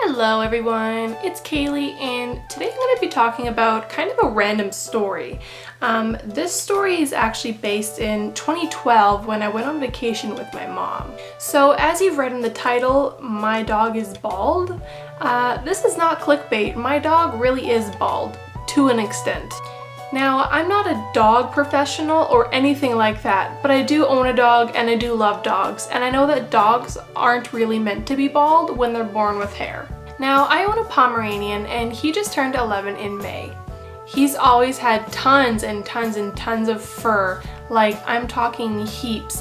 Hello everyone, it's Kaylee and today I'm going to be talking about kind of a random story. This story is actually based in 2012 when I went on vacation with my mom. So as you've read in the title, my dog is bald. This is not clickbait, my dog really is bald, to an extent. Now, I'm not a dog professional or anything like that, but I do own a dog and I do love dogs, and I know that dogs aren't really meant to be bald when they're born with hair. Now, I own a Pomeranian and he just turned 11 in May. He's always had tons and tons and tons of fur, like I'm talking heaps.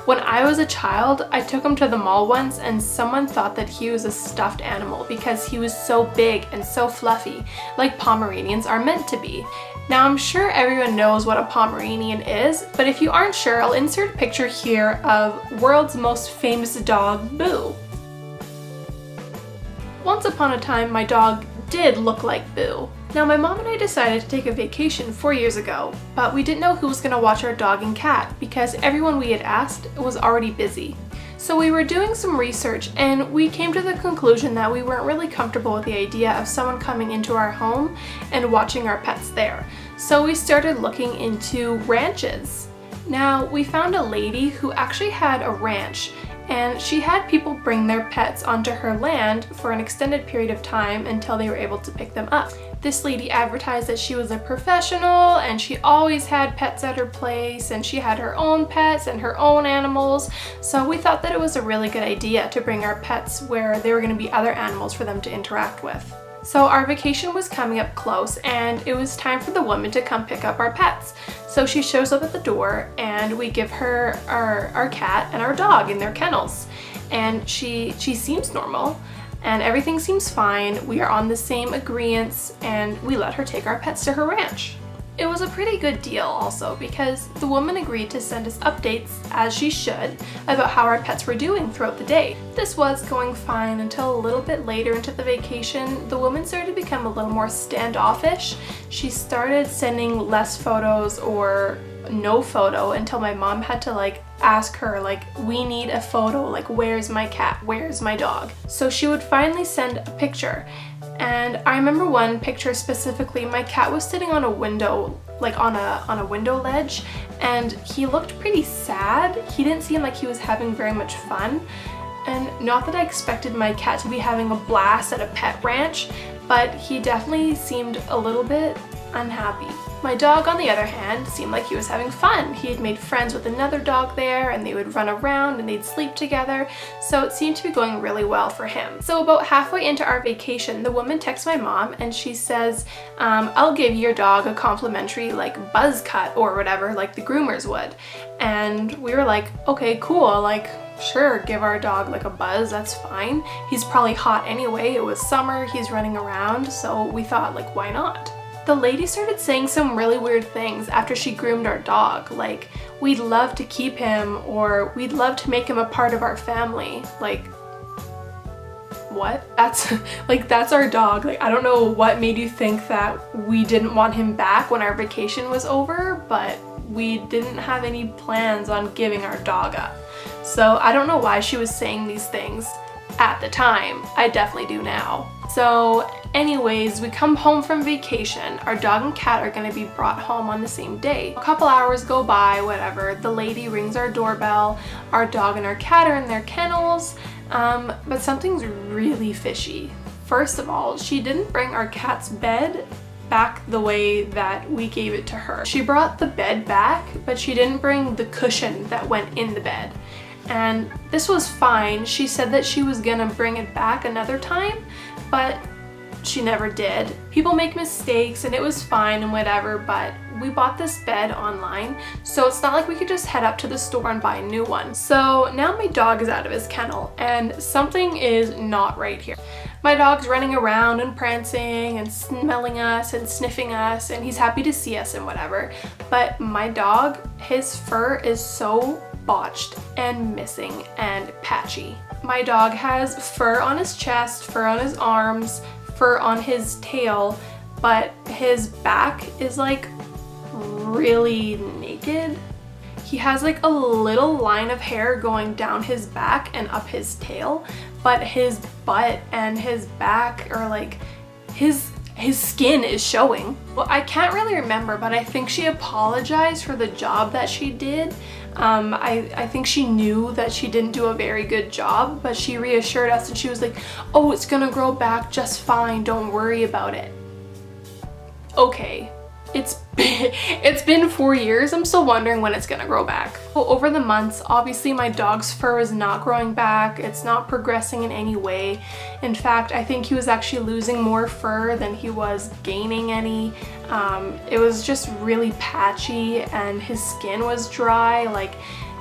When I was a child, I took him to the mall once and someone thought that he was a stuffed animal because he was so big and so fluffy, like Pomeranians are meant to be. Now I'm sure everyone knows what a Pomeranian is, but if you aren't sure, I'll insert a picture here of world's most famous dog, Boo. Once upon a time, my dog did look like Boo. Now my mom and I decided to take a vacation 4 years ago, but we didn't know who was going to watch our dog and cat because everyone we had asked was already busy. So we were doing some research and we came to the conclusion that we weren't really comfortable with the idea of someone coming into our home and watching our pets there. So we started looking into ranches. Now we found a lady who actually had a ranch, and she had people bring their pets onto her land for an extended period of time until they were able to pick them up. This lady advertised that she was a professional and she always had pets at her place, and she had her own pets and her own animals. So we thought that it was a really good idea to bring our pets where there were going to be other animals for them to interact with. So our vacation was coming up close and it was time for the woman to come pick up our pets. So she shows up at the door and we give her our cat and our dog in their kennels. And she seems normal and everything seems fine. We are on the same agreeance and we let her take our pets to her ranch. It was a pretty good deal also because the woman agreed to send us updates, as she should, about how our pets were doing throughout the day. This was going fine until a little bit later into the vacation. The woman started to become a little more standoffish. She started sending less photos or no photo until my mom had to ask her, we need a photo, where's my cat, where's my dog? So she would finally send a picture. And I remember one picture specifically, my cat was sitting on a window, on a window ledge, and he looked pretty sad. He didn't seem like he was having very much fun. And not that I expected my cat to be having a blast at a pet ranch, but he definitely seemed a little bit unhappy. My dog, on the other hand, seemed like he was having fun. He had made friends with another dog there and they would run around and they'd sleep together, so it seemed to be going really well for him. So about halfway into our vacation, the woman texts my mom and she says, I'll give your dog a complimentary buzz cut or whatever, like the groomers would. And we were like, okay, cool, sure, give our dog a buzz, that's fine. He's probably hot anyway, it was summer, he's running around, so we thought why not? The lady started saying some really weird things after she groomed our dog, we'd love to keep him, or we'd love to make him a part of our family. What? That's our dog. I don't know what made you think that we didn't want him back when our vacation was over, but we didn't have any plans on giving our dog up. So I don't know why she was saying these things at the time. I definitely do now. So anyways, we come home from vacation. Our dog and cat are going to be brought home on the same day. A couple hours go by, whatever. The lady rings our doorbell. Our dog and our cat are in their kennels, but something's really fishy. First of all, she didn't bring our cat's bed back the way that we gave it to her. She brought the bed back, but she didn't bring the cushion that went in the bed. And this was fine. She said that she was gonna bring it back another time, but she never did. People make mistakes and it was fine and whatever, but we bought this bed online, so it's not like we could just head up to the store and buy a new one. So now my dog is out of his kennel and something is not right here. My dog's running around and prancing and smelling us and sniffing us, and he's happy to see us and whatever. But my dog, his fur is so botched and missing and patchy. My dog has fur on his chest, fur on his arms, fur on his tail, but his back is really naked. He has a little line of hair going down his back and up his tail, but his butt and his back, or like his skin is showing. Well, I can't really remember, but I think she apologized for the job that she did. I think she knew that she didn't do a very good job, but she reassured us and she was like, oh, it's gonna grow back just fine, don't worry about it. Okay, it's been 4 years. I'm still wondering when it's gonna grow back. Well, over the months, obviously my dog's fur is not growing back. It's not progressing in any way. In fact, I think he was actually losing more fur than he was gaining any. It was just really patchy and his skin was dry. Like,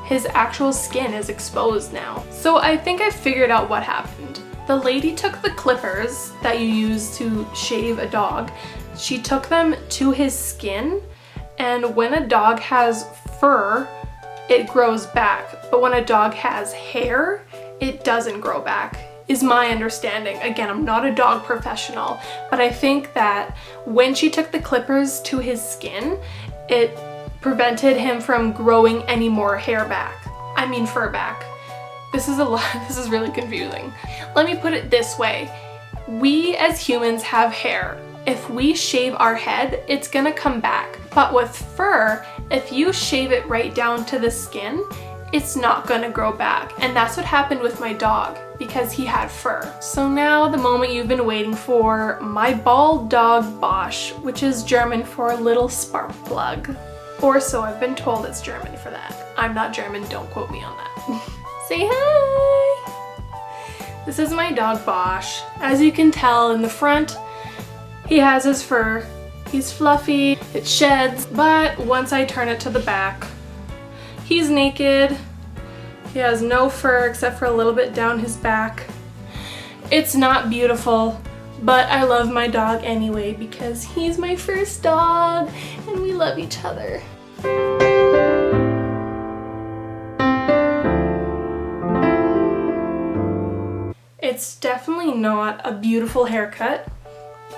his actual skin is exposed now. So I think I figured out what happened. The lady took the clippers that you use to shave a dog. She took them to his skin, and when a dog has fur, it grows back. But when a dog has hair, it doesn't grow back, is my understanding. Again, I'm not a dog professional, but I think that when she took the clippers to his skin, it prevented him from growing any more hair back. I mean fur back. This is a lot, this is really confusing. Let me put it this way. We as humans have hair. If we shave our head, it's gonna come back. But with fur, if you shave it right down to the skin, it's not gonna grow back. And that's what happened with my dog, because he had fur. So now the moment you've been waiting for, my bald dog Bosch, which is German for little spark plug. Or so I've been told it's German for that. I'm not German, don't quote me on that. Say hi! This is my dog Bosch. As you can tell in the front, he has his fur. He's fluffy, it sheds, but once I turn it to the back, he's naked. He has no fur except for a little bit down his back. It's not beautiful, but I love my dog anyway because he's my first dog and we love each other. It's definitely not a beautiful haircut.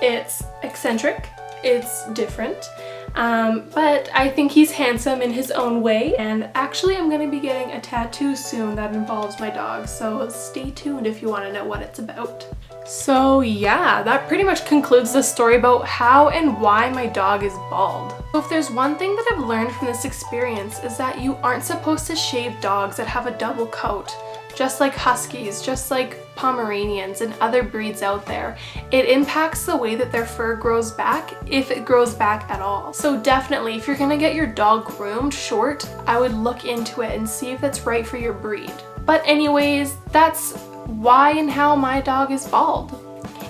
It's eccentric, it's different, but I think he's handsome in his own way. And actually I'm going to be getting a tattoo soon that involves my dog, so stay tuned if you want to know what it's about. So yeah, that pretty much concludes the story about how and why my dog is bald. So if there's one thing that I've learned from this experience is that you aren't supposed to shave dogs that have a double coat. Just like Huskies, just like Pomeranians and other breeds out there, it impacts the way that their fur grows back, if it grows back at all. So definitely, if you're gonna get your dog groomed short, I would look into it and see if it's right for your breed. But anyways, that's why and how my dog is bald.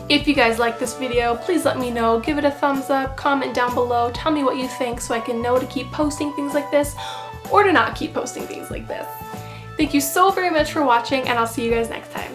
If you guys like this video, please let me know, give it a thumbs up, comment down below, tell me what you think so I can know to keep posting things like this or to not keep posting things like this. Thank you so very much for watching, and I'll see you guys next time.